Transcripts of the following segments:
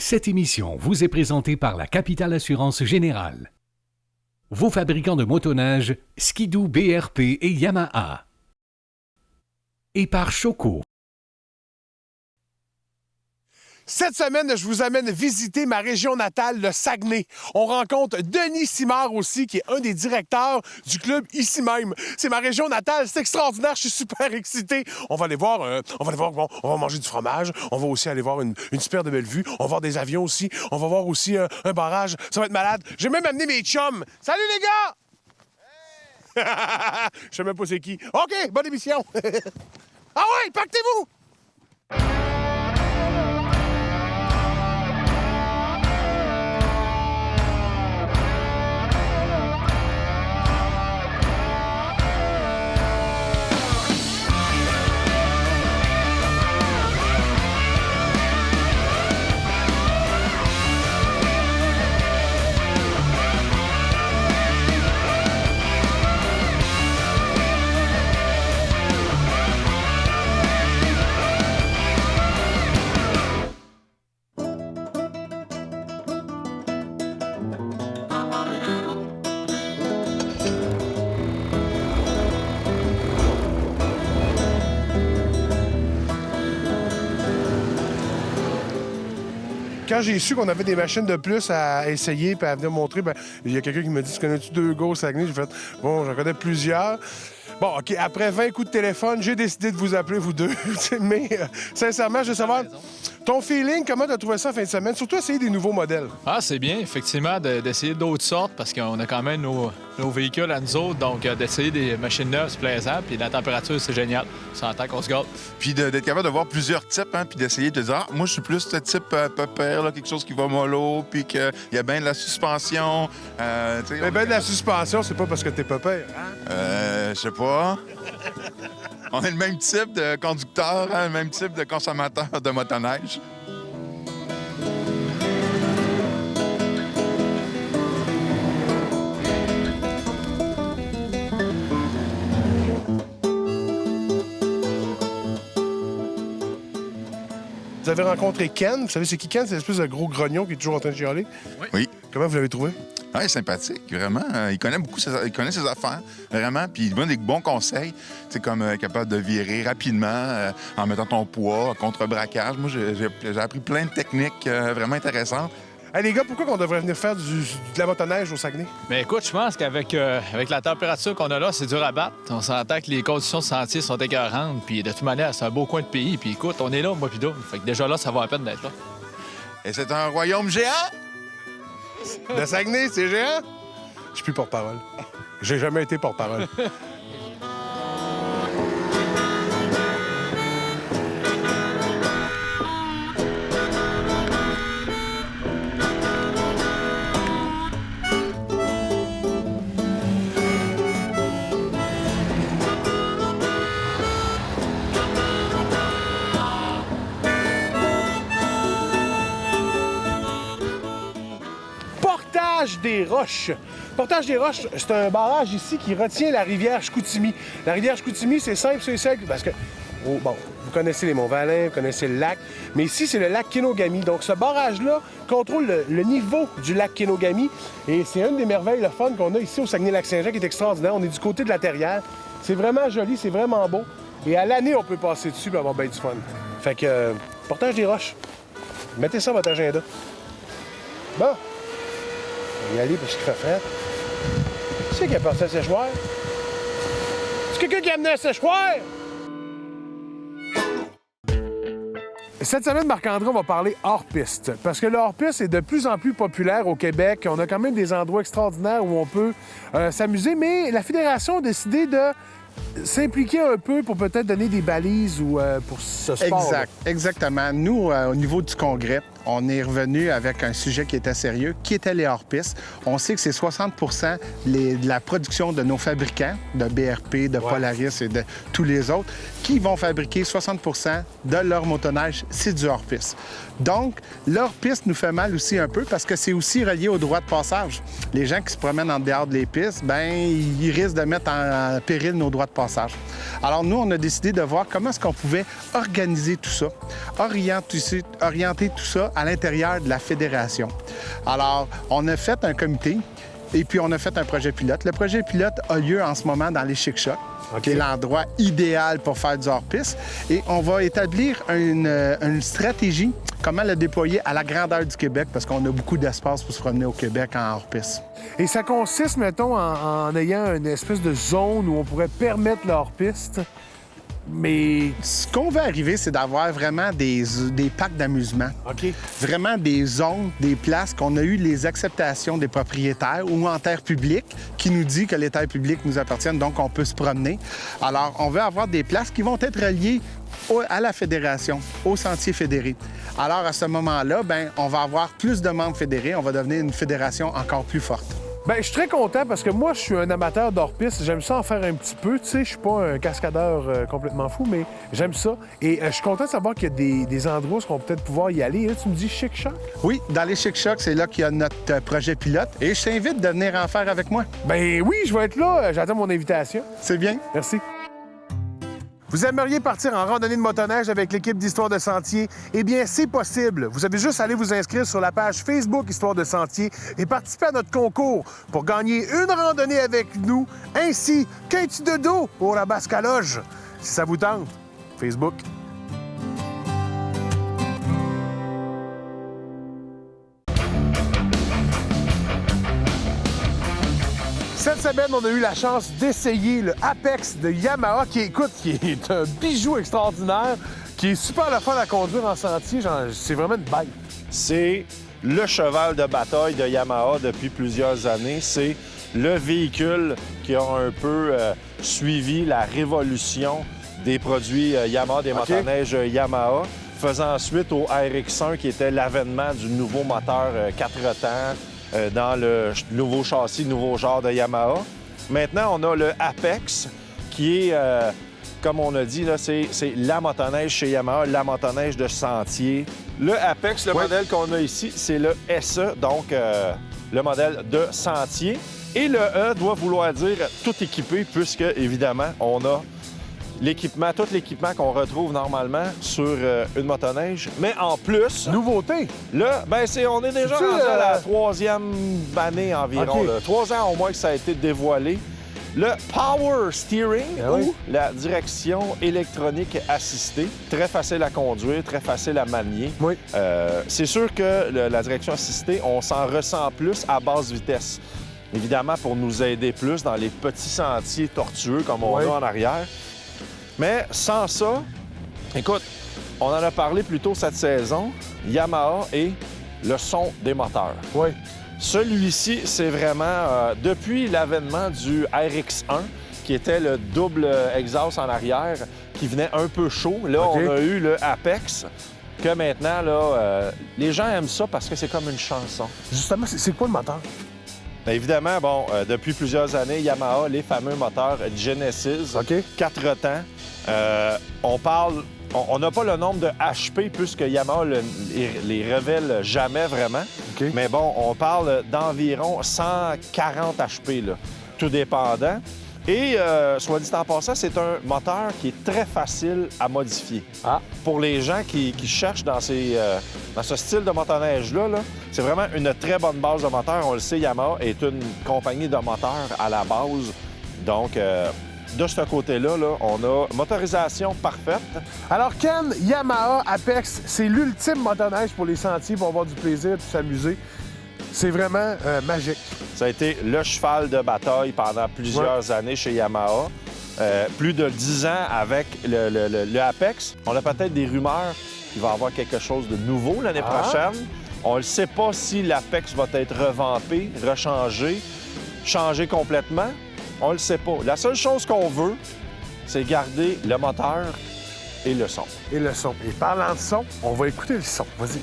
Cette émission vous est présentée par la Capitale Assurance Générale. Vos fabricants de motoneige, Skidoo, BRP et Yamaha. Et par Choco. Cette semaine, je vous amène visiter ma région natale, le Saguenay. On rencontre Denis Simard aussi, qui est un des directeurs du club ici même. C'est ma région natale, c'est extraordinaire, je suis super excité. On va aller voir, bon, on va manger du fromage, on va aussi aller voir une super de belle vue, on va voir des avions aussi, on va voir aussi un barrage, ça va être malade. J'ai même amené mes chums. Salut les gars! Hey! Je sais même pas c'est qui. OK, bonne émission. Ah ouais, pactez-vous! Quand j'ai su qu'on avait des machines de plus à essayer et à venir montrer, il y a quelqu'un qui m'a dit « Tu connais-tu deux gars au Saguenay? » J'ai fait « Bon, j'en connais plusieurs. » Bon, OK, après 20 coups de téléphone, j'ai décidé de vous appeler, vous deux. Mais sincèrement, je veux savoir, ton feeling, comment tu as trouvé ça en fin de semaine? Surtout essayer des nouveaux modèles. Ah, c'est bien, effectivement, d'essayer d'autres sortes parce qu'on a quand même nos véhicules à nous autres. Donc, d'essayer des machines neuves, c'est plaisant. Puis la température, c'est génial. Ça entend qu'on se gâte. Puis d'être capable de voir plusieurs types, puis d'essayer de dire, moi, je suis plus ce type pépère, quelque chose qui va mollo, puis qu'il y a bien de la suspension. Mais bien de la suspension, c'est pas parce que t'es pépère, hein? Je sais pas. On est le même type de conducteur, le même type de consommateur de motoneige. Vous avez rencontré Ken. Vous savez, c'est qui Ken? C'est l'espèce de gros grognon qui est toujours en train de chialer. Oui. Comment vous l'avez trouvé? Ah, il est sympathique, vraiment. Il connaît beaucoup il connaît ses affaires, vraiment. Puis il donne des bons conseils. C'est comme être capable de virer rapidement en mettant ton poids, contre-braquage. Moi, j'ai appris plein de techniques vraiment intéressantes. Hey, les gars, pourquoi qu'on devrait venir faire de la motoneige au Saguenay? Mais écoute, je pense qu'avec la température qu'on a là, c'est dur à battre. On s'entend que les conditions de sentier sont écœurantes. Puis de toute manière, c'est un beau coin de pays. Puis écoute, on est là, moi puis d'autres. Fait que déjà là, ça vaut la peine d'être là. Et c'est un royaume géant? Le Saguenay, c'est géant? Je suis plus porte-parole. J'ai jamais été porte-parole. Portage des Roches. Portage des Roches, c'est un barrage ici qui retient la rivière Chicoutimi. La rivière Chicoutimi, c'est simple, c'est sec, parce que, bon, vous connaissez les Monts-Valin, vous connaissez le lac, mais ici, c'est le lac Kenogami. Donc, ce barrage-là contrôle le niveau du lac Kenogami, et c'est une des merveilles, le fun qu'on a ici au Saguenay-Lac-Saint-Jean, qui est extraordinaire. On est du côté de la Terrière. C'est vraiment joli, c'est vraiment beau. Et à l'année, on peut passer dessus et avoir bien du fun. Fait que, Portage des Roches, mettez ça dans votre agenda. Bon. On va y aller parce qu'il fait frais. Qui c'est qui a porté un séchoir? C'est quelqu'un qui a amené un séchoir? Cette semaine, Marc-André, on va parler hors-piste. Parce que le hors-piste est de plus en plus populaire au Québec. On a quand même des endroits extraordinaires où on peut s'amuser. Mais la Fédération a décidé de s'impliquer un peu pour peut-être donner des balises ou pour ce sport. Exactement. Nous, au niveau du Congrès, on est revenu avec un sujet qui était sérieux, qui était les hors-pistes. On sait que c'est 60 de la production de nos fabricants, de BRP, de Polaris et de tous les autres, qui vont fabriquer 60 de leur motoneige, c'est du hors-piste. Donc, l'hors-piste nous fait mal aussi un peu parce que c'est aussi relié au droit de passage. Les gens qui se promènent en dehors des pistes, bien, ils risquent de mettre en péril nos droits de passage. Alors, nous, on a décidé de voir comment est-ce qu'on pouvait organiser tout ça, orienter tout ça à l'intérieur de la fédération. Alors, on a fait un comité et puis on a fait un projet pilote. Le projet pilote a lieu en ce moment dans les Chic-Chocs, qui est l'endroit idéal pour faire du hors-piste. Et on va établir une stratégie, comment le déployer à la grandeur du Québec, parce qu'on a beaucoup d'espace pour se promener au Québec en hors-piste. Et ça consiste, mettons, en ayant une espèce de zone où on pourrait permettre le hors-piste, mais... Ce qu'on veut arriver, c'est d'avoir vraiment des parcs d'amusement. OK. Vraiment des zones, des places qu'on a eu les acceptations des propriétaires ou en terre publique qui nous dit que les terres publiques nous appartiennent, donc on peut se promener. Alors, on veut avoir des places qui vont être reliées à la fédération, aux sentiers fédérés. Alors, à ce moment-là, bien, on va avoir plus de membres fédérés, on va devenir une fédération encore plus forte. Bien, je suis très content parce que moi, je suis un amateur d'hors-piste. J'aime ça en faire un petit peu. Tu sais, je suis pas un cascadeur complètement fou, mais j'aime ça. Et je suis content de savoir qu'il y a des endroits où on va peut-être pouvoir y aller. Là, tu me dis Chic-Choc? Oui, dans les Chic-Chocs, c'est là qu'il y a notre projet pilote. Et je t'invite de venir en faire avec moi. Ben oui, je vais être là. J'attends mon invitation. C'est bien. Merci. Vous aimeriez partir en randonnée de motoneige avec l'équipe d'Histoire de Sentier? Eh bien, c'est possible. Vous avez juste à aller vous inscrire sur la page Facebook Histoire de Sentier et participer à notre concours pour gagner une randonnée avec nous, ainsi qu'un petit dodo pour la Bascaloge. Si ça vous tente, Facebook. Cette semaine, on a eu la chance d'essayer le Apex de Yamaha, qui est un bijou extraordinaire, qui est super le fun à conduire en sentier. C'est vraiment une bête. C'est le cheval de bataille de Yamaha depuis plusieurs années. C'est le véhicule qui a un peu suivi la révolution des produits Yamaha, des motoneiges Yamaha, faisant suite au RX1 qui était l'avènement du nouveau moteur 4 temps dans le nouveau châssis, nouveau genre de Yamaha. Maintenant, on a le Apex qui est, comme on a dit, là, c'est la motoneige chez Yamaha, la motoneige de sentier. Le Apex, le modèle qu'on a ici, c'est le SE, donc le modèle de sentier. Et le E doit vouloir dire tout équipé, puisque, évidemment, on a l'équipement, tout l'équipement qu'on retrouve normalement sur une motoneige. Mais en plus... Nouveauté! Là, ben on est déjà rendu à la 3e année environ. Okay. Là. 3 ans au moins que ça a été dévoilé. Le Power Steering, ou la direction électronique assistée. Très facile à conduire, très facile à manier. Oui. C'est sûr que la direction assistée, on s'en ressent plus à basse vitesse. Évidemment, pour nous aider plus dans les petits sentiers tortueux comme on a en arrière. Mais sans ça, écoute, on en a parlé plus tôt cette saison, Yamaha et le son des moteurs. Oui. Celui-ci, c'est vraiment, depuis l'avènement du RX1, qui était le double exhaust en arrière, qui venait un peu chaud. Là, on a eu le Apex, que maintenant, là, les gens aiment ça parce que c'est comme une chanson. Justement, c'est quoi le moteur? Bien, évidemment, bon, depuis plusieurs années, Yamaha, les fameux moteurs Genesis, 4 temps. On n'a pas le nombre de HP puisque Yamaha les révèle jamais vraiment. Mais bon, on parle d'environ 140 HP, là, tout dépendant. Et, soit dit en passant, c'est un moteur qui est très facile à modifier. Pour les gens qui cherchent dans ce style de motoneige-là, c'est vraiment une très bonne base de moteur. On le sait, Yamaha est une compagnie de moteurs à la base. Donc, de ce côté-là, on a motorisation parfaite. Alors, Ken, Yamaha Apex, c'est l'ultime motoneige pour les sentiers, pour avoir du plaisir, pour s'amuser. C'est vraiment magique. Ça a été le cheval de bataille pendant plusieurs années chez Yamaha. Plus de 10 ans avec le Apex. On a peut-être des rumeurs qu'il va y avoir quelque chose de nouveau l'année prochaine. On ne sait pas si l'Apex va être revampé, rechangé, changé complètement. On le sait pas. La seule chose qu'on veut, c'est garder le moteur et le son. Et le son. Et parlant de son, on va écouter le son. Vas-y.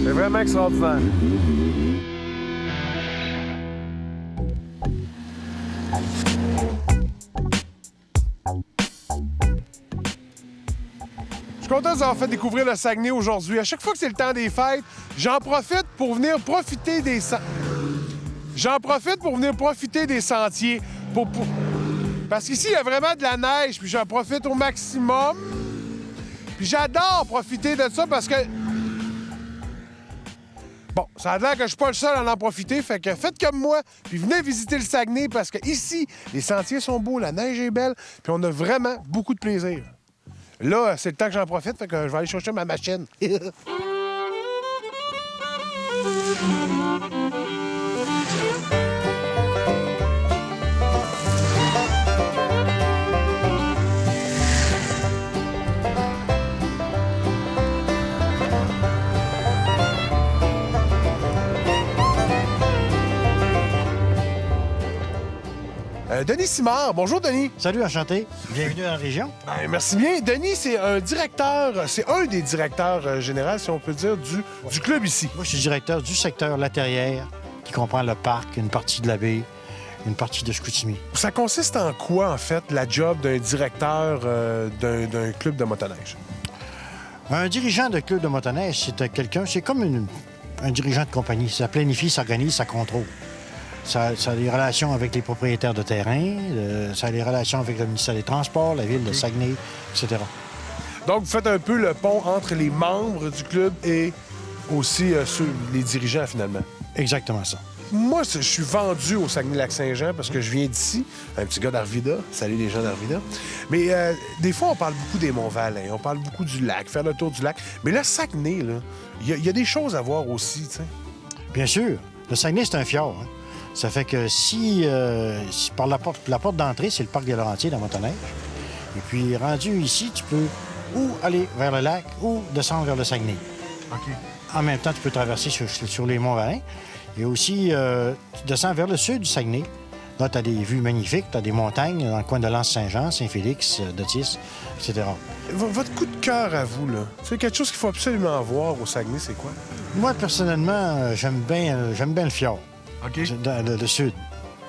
C'est vraiment extraordinaire. Je suis content de vous avoir fait découvrir le Saguenay aujourd'hui. À chaque fois que c'est le temps des fêtes, j'en profite pour venir profiter des sentiers. Parce qu'ici, il y a vraiment de la neige, puis j'en profite au maximum. Puis j'adore profiter de ça parce que... Bon, ça a l'air que je suis pas le seul à en profiter, fait que faites comme moi, puis venez visiter le Saguenay parce que ici, les sentiers sont beaux, la neige est belle, puis on a vraiment beaucoup de plaisir. Là, c'est le temps que j'en profite, fait que je vais aller chercher ma machine. Denis Simard. Bonjour, Denis. Salut, enchanté. Bienvenue dans la région. Ben, merci bien. Denis, c'est un des directeurs généraux, si on peut dire, du club ici. Moi, je suis directeur du secteur La Terrière, qui comprend le parc, une partie de la baie, une partie de Chicoutimi. Ça consiste en quoi, en fait, la job d'un directeur d'un club de motoneige? Un dirigeant de club de motoneige, c'est comme un dirigeant de compagnie. Ça planifie, s'organise, ça contrôle. Ça a des relations avec les propriétaires de terrain, ça a des relations avec le ministère des Transports, la ville de Saguenay, etc. Donc, vous faites un peu le pont entre les membres du club et aussi les dirigeants, finalement. Exactement ça. Moi, je suis vendu au Saguenay-Lac-Saint-Jean parce que je viens d'ici, un petit gars d'Arvida. Salut les gens d'Arvida. Mais des fois, on parle beaucoup des Monts-Valin, on parle beaucoup du lac, faire le tour du lac. Mais là, Saguenay, il y a des choses à voir aussi, tu sais. Bien sûr. Le Saguenay, c'est un fjord. Hein? Ça fait que si par la porte d'entrée, c'est le parc des Laurentides, la motoneige. Et puis, rendu ici, tu peux ou aller vers le lac ou descendre vers le Saguenay. OK. En même temps, tu peux traverser sur les Monts-Valin. Et aussi, tu descends vers le sud du Saguenay. Là, tu as des vues magnifiques. Tu as des montagnes dans le coin de l'Anse-Saint-Jean, Saint-Félix, Dotis, etc. Votre coup de cœur à vous, là, c'est quelque chose qu'il faut absolument voir au Saguenay, c'est quoi? Moi, personnellement, j'aime bien le fjord. OK. Le sud.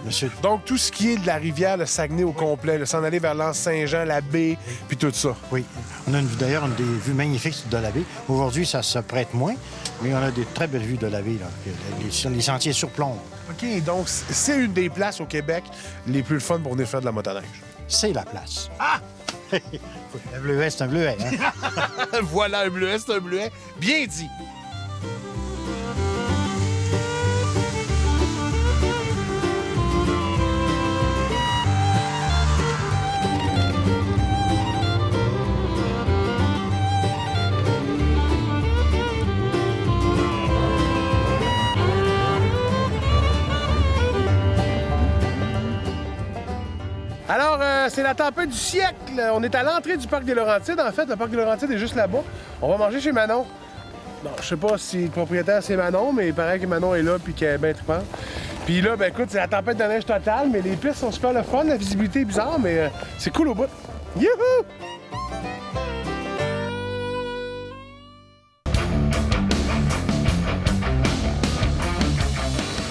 Le sud. Donc, tout ce qui est de la rivière, le Saguenay au complet, s'en aller vers l'Anse-Saint-Jean, la baie, puis tout ça. Oui. On a d'ailleurs des vues magnifiques de la baie. Aujourd'hui, ça se prête moins, mais on a des très belles vues de la baie. Là. Les sentiers surplombent. OK, donc c'est une des places au Québec les plus fun pour venir faire de la motoneige. C'est la place. Ah! Un bleuet, c'est un bleuet. Hein? Voilà, un bleuet, c'est un bleuet. Bien dit. Alors, c'est la tempête du siècle. On est à l'entrée du parc des Laurentides. En fait, le parc des Laurentides est juste là-bas. On va manger chez Manon. Non, je sais pas si le propriétaire, c'est Manon, mais il paraît que Manon est là puis qu'elle est bien trippante. Puis là, ben écoute, c'est la tempête de neige totale, mais les pistes sont super le fun. La visibilité est bizarre, mais c'est cool au bout. Youhou!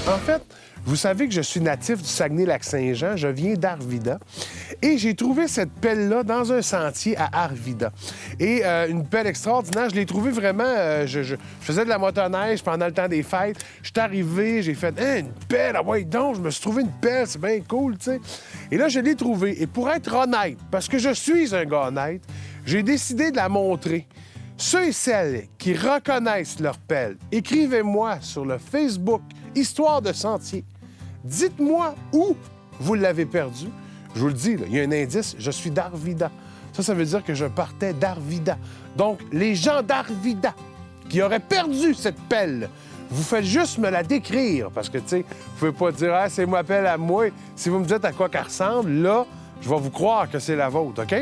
En fait, vous savez que je suis natif du Saguenay-Lac-Saint-Jean. Je viens d'Arvida. Et j'ai trouvé cette pelle-là dans un sentier à Arvida. Et une pelle extraordinaire. Je l'ai trouvée vraiment... je faisais de la motoneige pendant le temps des fêtes. Je suis arrivé, j'ai fait une pelle, ah ouais, donc, je me suis trouvé une pelle, c'est bien cool, tu sais. Et là, je l'ai trouvée. Et pour être honnête, parce que je suis un gars honnête, j'ai décidé de la montrer. Ceux et celles qui reconnaissent leur pelle, écrivez-moi sur le Facebook Histoire de Sentier. Dites-moi où vous l'avez perdu. Je vous le dis, là, il y a un indice, je suis d'Arvida. Ça veut dire que je partais d'Arvida. Donc, les gens d'Arvida qui auraient perdu cette pelle, vous faites juste me la décrire. Parce que, tu sais, vous pouvez pas dire « Ah, c'est ma pelle à moi ». Si vous me dites à quoi qu'elle ressemble, là, je vais vous croire que c'est la vôtre, OK?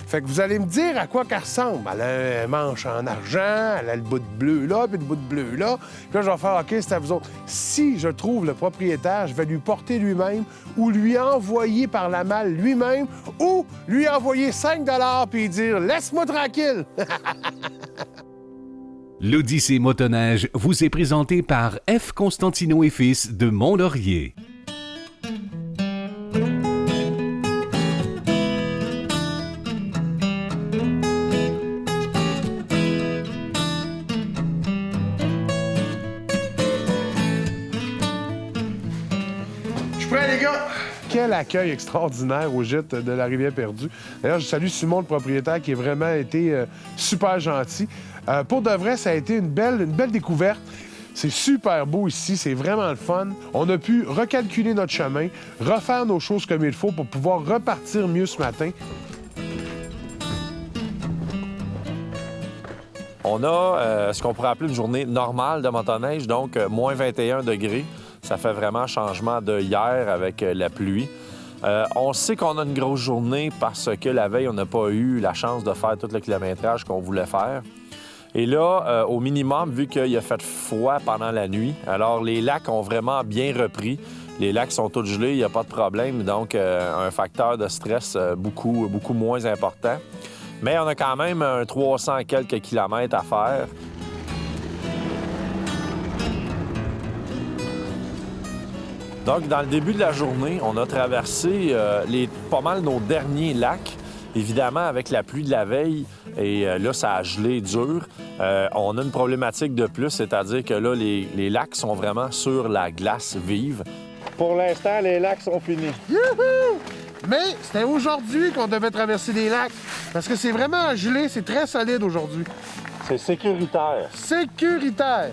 Fait que vous allez me dire à quoi qu'elle ressemble. Elle a un manche en argent, elle a le bout de bleu là, puis le bout de bleu là. Puis là, je vais faire, OK, c'est à vous autres. Si je trouve le propriétaire, je vais lui porter lui-même ou lui envoyer par la malle lui-même ou lui envoyer 5 $ puis dire « Laisse-moi tranquille! » L'Odyssée motoneige vous est présentée par F. Constantino et Fils de Mont-Laurier. quel accueil extraordinaire au gîte de la Rivière-Perdue. D'ailleurs, je salue Simon, le propriétaire, qui a vraiment été super gentil. Pour de vrai, ça a été une belle découverte. C'est super beau ici, c'est vraiment le fun. On a pu recalculer notre chemin, refaire nos choses comme il faut pour pouvoir repartir mieux ce matin. On a ce qu'on pourrait appeler une journée normale de motoneige, donc moins 21 degrés. Ça fait vraiment changement de hier avec la pluie. On sait qu'on a une grosse journée parce que la veille, on n'a pas eu la chance de faire tout le kilométrage qu'on voulait faire. Et là, au minimum, vu qu'il a fait froid pendant la nuit, alors les lacs ont vraiment bien repris. Les lacs sont tous gelés, il n'y a pas de problème, donc un facteur de stress beaucoup moins important. Mais on a quand même un 300 quelques kilomètres à faire. Donc, dans le début de la journée, on a traversé pas mal nos derniers lacs. Évidemment, avec la pluie de la veille, et là, ça a gelé dur. On a une problématique de plus, c'est-à-dire que là, les lacs sont vraiment sur la glace vive. Pour l'instant, les lacs sont finis. Youhou! Mais c'était aujourd'hui qu'on devait traverser les lacs, parce que c'est vraiment gelé, c'est très solide aujourd'hui. C'est sécuritaire. Sécuritaire!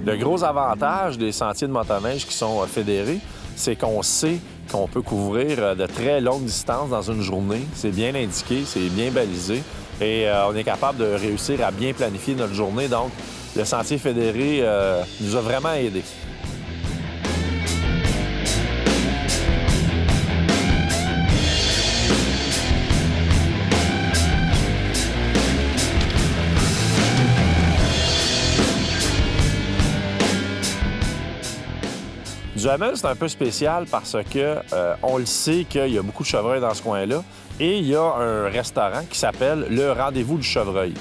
Le gros avantage des sentiers de motoneige qui sont fédérés, c'est qu'on sait qu'on peut couvrir de très longues distances dans une journée. C'est bien indiqué, c'est bien balisé et on est capable de réussir à bien planifier notre journée. Donc, le sentier fédéré nous a vraiment aidés. Duhamel, c'est un peu spécial parce que on le sait qu'il y a beaucoup de chevreuils dans ce coin-là et il y a un restaurant qui s'appelle le Rendez-vous du chevreuil.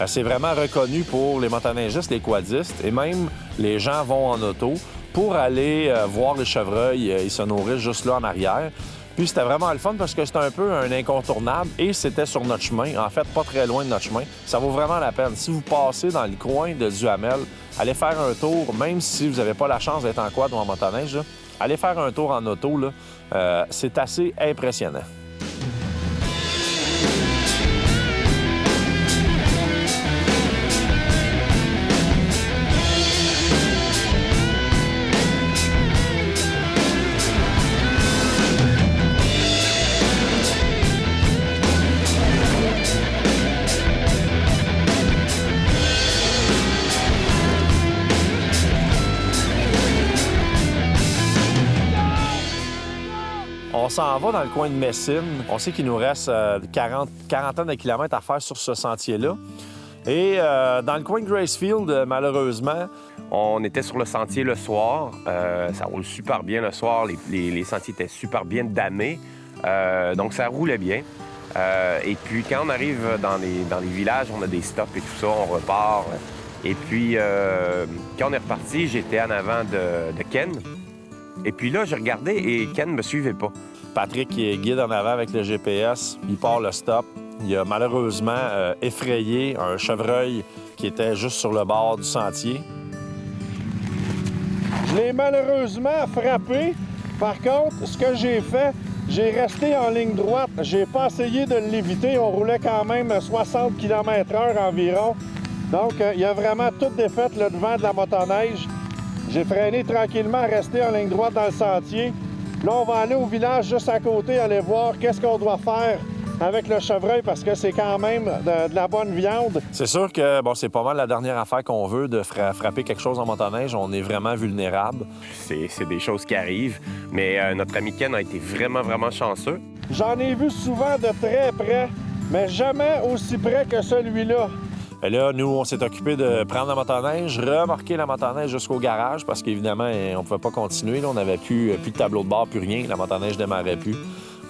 C'est vraiment reconnu pour les motoneigistes, les quadistes et même les gens vont en auto pour aller voir les chevreuils. Ils se nourrissent juste là en arrière. Puis c'était vraiment le fun parce que c'était un peu un incontournable et c'était sur notre chemin, en fait pas très loin de notre chemin. Ça vaut vraiment la peine. Si vous passez dans le coin de Duhamel, allez faire un tour, même si vous n'avez pas la chance d'être en quad ou en motoneige, là, allez faire un tour en auto, là, c'est assez impressionnant. On s'en va dans le coin de Messine. On sait qu'il nous reste quarantaine de kilomètres à faire sur ce sentier-là. Et dans le coin de Gracefield, malheureusement, on était sur le sentier le soir. Ça roule super bien le soir. Les sentiers étaient super bien damés. Donc, ça roulait bien. Et puis, quand on arrive dans les villages, on a des stops et tout ça, on repart. Et puis, quand on est reparti, j'étais en avant de Ken. Et puis là, j'ai regardé et Ken ne me suivait pas. Patrick, qui est guide en avant avec le GPS, il part le stop. Il a malheureusement effrayé un chevreuil qui était juste sur le bord du sentier. Je l'ai malheureusement frappé. Par contre, ce que j'ai fait, j'ai resté en ligne droite. J'ai pas essayé de l'éviter. On roulait quand même 60 km/h environ. Donc, il a vraiment tout défait le devant de la motoneige. J'ai freiné tranquillement, resté en ligne droite dans le sentier. Là, on va aller au village juste à côté, aller voir qu'est-ce qu'on doit faire avec le chevreuil parce que c'est quand même de la bonne viande. C'est sûr que c'est pas mal la dernière affaire qu'on veut de frapper quelque chose en motoneige. On est vraiment vulnérable. C'est des choses qui arrivent, mais notre ami Ken a été vraiment, vraiment chanceux. J'en ai vu souvent de très près, mais jamais aussi près que celui-là. Et là, nous, on s'est occupé de prendre la motoneige, remorquer la motoneige jusqu'au garage parce qu'évidemment, on ne pouvait pas continuer. Là, on n'avait plus de tableau de bord, plus rien. La motoneige ne démarrait plus.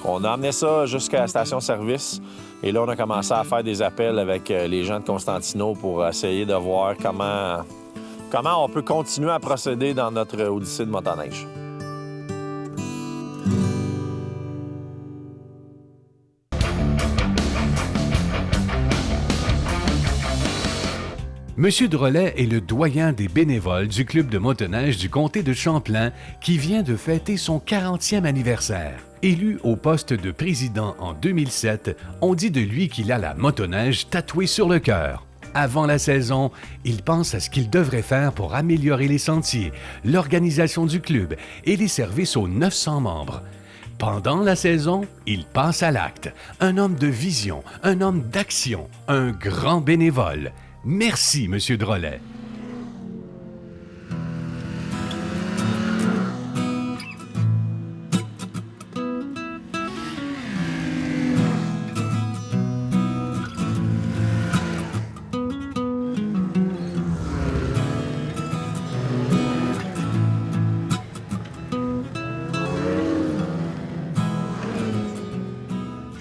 On a amené ça jusqu'à la station-service. Et là, on a commencé à faire des appels avec les gens de Constantino pour essayer de voir comment on peut continuer à procéder dans notre odyssée de motoneige. Monsieur Drolet est le doyen des bénévoles du club de motoneige du comté de Champlain qui vient de fêter son 40e anniversaire. Élu au poste de président en 2007, on dit de lui qu'il a la motoneige tatouée sur le cœur. Avant la saison, il pense à ce qu'il devrait faire pour améliorer les sentiers, l'organisation du club et les services aux 900 membres. Pendant la saison, il passe à l'acte. Un homme de vision, un homme d'action, un grand bénévole. Merci, Monsieur Drolet.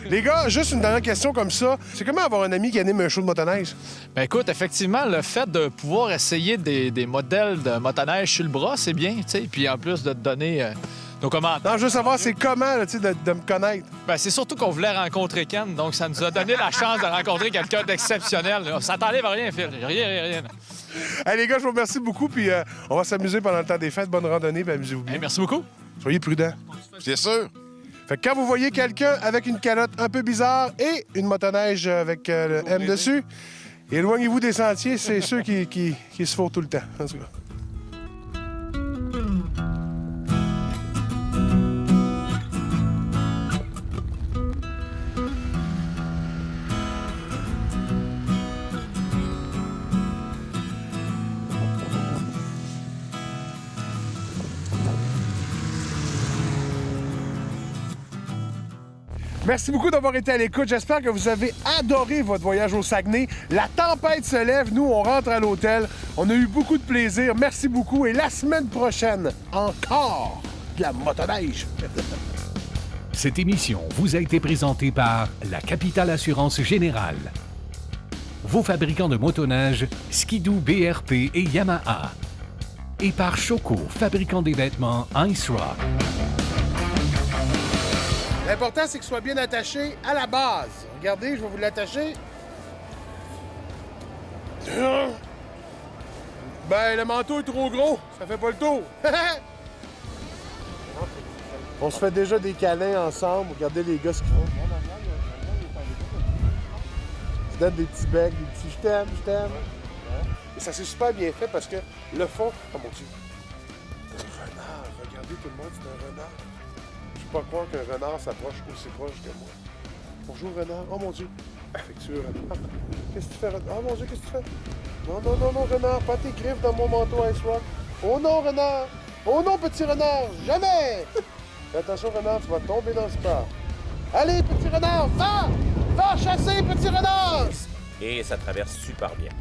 Les gars, juste une dernière question comme ça. C'est comment avoir un ami qui anime un show de motoneige? Ben écoute, effectivement, le fait de pouvoir essayer des modèles de motoneige sur le bras, c'est bien, tu sais. Puis en plus de te donner nos commentaires. Non, je veux savoir, c'est comment là, de me connaître? Ben, c'est surtout qu'on voulait rencontrer Ken, donc ça nous a donné la chance de rencontrer quelqu'un d'exceptionnel. Ça t'enlève rien, Phil. Rien. Hey, les gars, je vous remercie beaucoup, puis on va s'amuser pendant le temps des fêtes. Bonne randonnée, puis amusez-vous bien. Hey, merci beaucoup. Soyez prudents. C'est sûr. Fait que quand vous voyez quelqu'un avec une calotte un peu bizarre et une motoneige avec le M dessus, éloignez-vous des sentiers, c'est ceux qui se font tout le temps. En tout cas. Merci beaucoup d'avoir été à l'écoute. J'espère que vous avez adoré votre voyage au Saguenay. La tempête se lève. Nous, on rentre à l'hôtel. On a eu beaucoup de plaisir. Merci beaucoup. Et la semaine prochaine, encore de la motoneige. Cette émission vous a été présentée par la Capitale Assurance Générale, vos fabricants de motoneige Ski-Doo, BRP et Yamaha, et par Choco, fabricant des vêtements Ice Rock. L'important, c'est qu'il soit bien attaché à la base. Regardez, je vais vous l'attacher. Ben, le manteau est trop gros. Ça fait pas le tour. On se fait déjà des câlins ensemble. Regardez les gars ce qu'ils font. Ils se donnent des petits becs, des petits je t'aime. Et ça s'est super bien fait parce que le fond... Oh mon Dieu. Un renard. Regardez tout le monde, c'est un renard. Je peux pas croire qu'un renard s'approche aussi proche que moi. Bonjour, renard. Oh mon Dieu. Affectueux, renard. Qu'est-ce que tu fais, renard? Oh mon Dieu, qu'est-ce que tu fais? Non, renard. Pas tes griffes dans mon manteau Ice Rock. Oh non, renard. Oh non, petit renard. Jamais. Fais attention, renard, tu vas tomber dans le sport. Allez, petit renard, va! Va chasser, petit renard! Et ça traverse super bien.